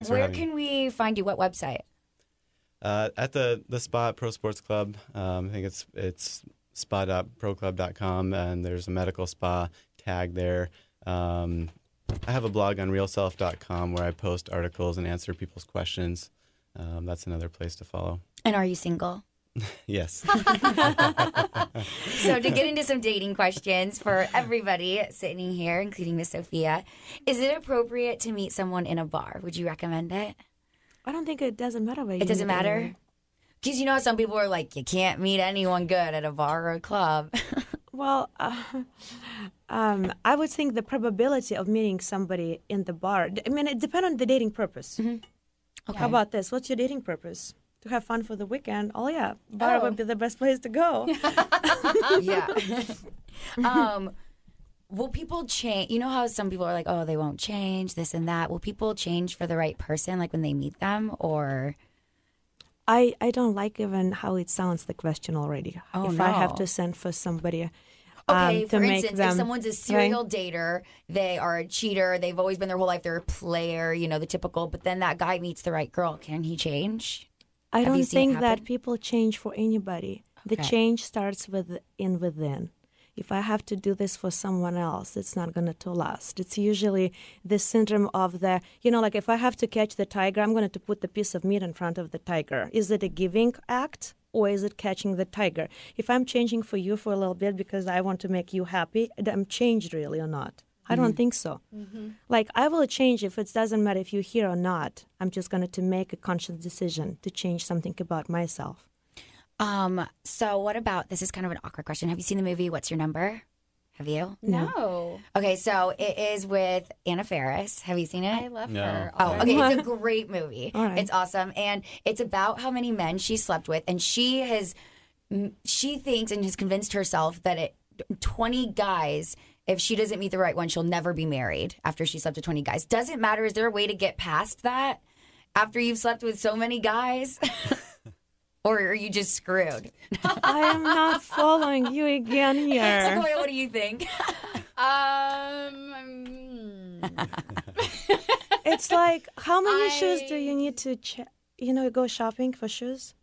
Where can we find you? What website? At the spa at Pro Sports Club. I think it's spa.proclub.com, and there's a medical spa tag there. I have a blog on realself.com where I post articles and answer people's questions. That's another place to follow. And are you single? Yes. So to get into some dating questions for everybody sitting here, including Miss Sophia, is it appropriate to meet someone in a bar? Would you recommend it? I don't think it doesn't matter. It doesn't matter? Because you know some people are like, you can't meet anyone good at a bar or a club. Well, I would think the probability of meeting somebody in the bar, I mean, it depends on the dating purpose. Mm-hmm. Okay. How about this? What's your dating purpose? To have fun for the weekend? Oh, yeah. Bar would be the best place to go. Yeah. Will people change? You know how some people are like, oh, they won't change, this and that. Will people change for the right person, like when they meet them, or? I don't like even how it sounds, the question already. Oh, if no. I have to send for somebody Okay, to for make instance, them, if someone's a serial dater, they are a cheater, they've always been their whole life, they're a player, you know, the typical, but then that guy meets the right girl. Can he change? I Have you don't seen it think that happen? people change for anybody. The Okay. change starts within. If I have to do this for someone else, it's not going to last. It's usually the syndrome of the, like if I have to catch the tiger, I'm going to put the piece of meat in front of the tiger. Is it a giving act or is it catching the tiger? If I'm changing for you for a little bit because I want to make you happy, I'm changed really or not? I don't think so. Mm-hmm. Like, I will change if it doesn't matter if you're here or not. I'm just going to make a conscious decision to change something about myself. So what about, this is kind of an awkward question. Have you seen the movie What's Your Number? Have you? No. Okay, so it is with Anna Faris. Have you seen it? I love No. her. Oh, okay. It's a great movie. All right. It's awesome. And it's about how many men she slept with. And she thinks and has convinced herself that 20 guys, if she doesn't meet the right one, she'll never be married after she slept with 20 guys. Doesn't matter. Is there a way to get past that after you've slept with so many guys? Or are you just screwed? I am not following you again here. Sequoia, what do you think? It's like, how many shoes do you need to go shopping for shoes?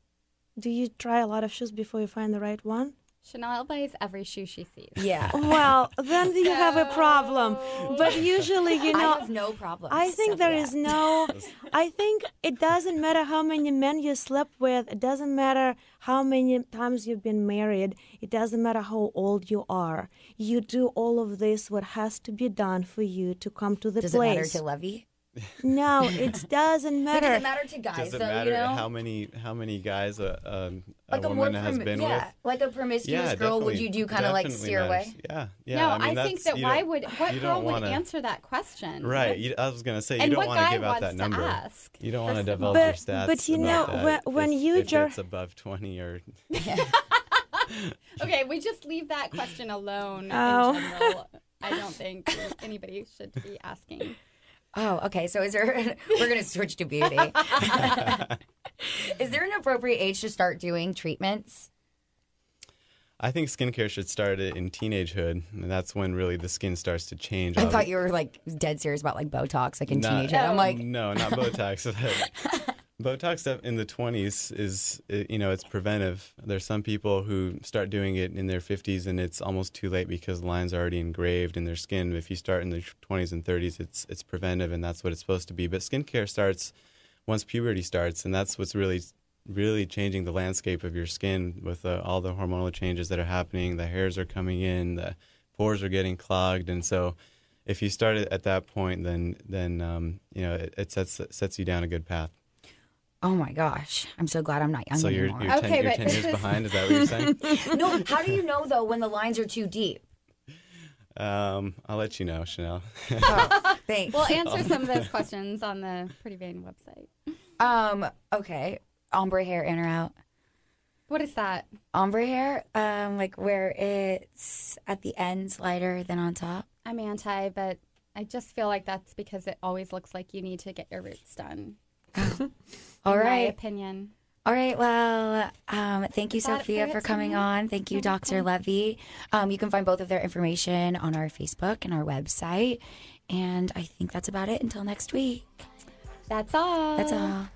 Do you try a lot of shoes before you find the right one? Chanel buys every shoe she sees. Yeah. Well, then you have a problem. But usually, I have no problem. I think there is I think it doesn't matter how many men you slept with. It doesn't matter how many times you've been married. It doesn't matter how old you are. You do all of this, what has to be done for you to come to the Does place. it matter to Levy? No, it doesn't It matter. doesn't matter to guys, Does it though, matter you know? how many guys a Like woman has been with? Like a promiscuous girl, would you do kind of like definitely steer matters. away? Yeah. No, I mean, I think that what girl would answer that question? Right. I was going to say, you And don't what want to guy give out that wants to number. ask? You don't want to First of divulge all. your stats. But you about know, that when if, you if it's above 20 or... Okay, we just leave that question alone Oh. in general. I don't think anybody should be asking. Oh, okay. So we're going to switch to beauty. Is there an appropriate age to start doing treatments? I think skincare should start in teenagehood, and that's when really the skin starts to change. I thought you were like dead serious about like Botox, like in teenagehood. I'm like, no, not Botox. Botox in the 20s is, it's preventive. There's some people who start doing it in their 50s, and it's almost too late because lines are already engraved in their skin. If you start in the 20s and 30s, it's preventive, and that's what it's supposed to be. But skincare starts once puberty starts, and that's what's really changing the landscape of your skin with all the hormonal changes that are happening. The hairs are coming in, the pores are getting clogged, and so if you start it at that point, then it sets you down a good path. oh my gosh, I'm so glad I'm not young So anymore. you're 10 years behind. Is that what you're saying? No, how do you know though when the lines are too deep? I'll let you know, Chanel. Oh, thanks. We'll answer some of those questions on the Pretty Vain website. Okay. Ombre hair in or out? What is that? Ombre hair, like where it's at the ends lighter than on top. I'm anti, but I just feel like that's because it always looks like you need to get your roots done. All in my right. opinion. All right. Well, thank you, Thought Sophia, for for it coming tonight. on. Thank you, You're Dr. Levy. You can find both of their information on our Facebook and our website. And I think that's about it until next week. That's all. That's all.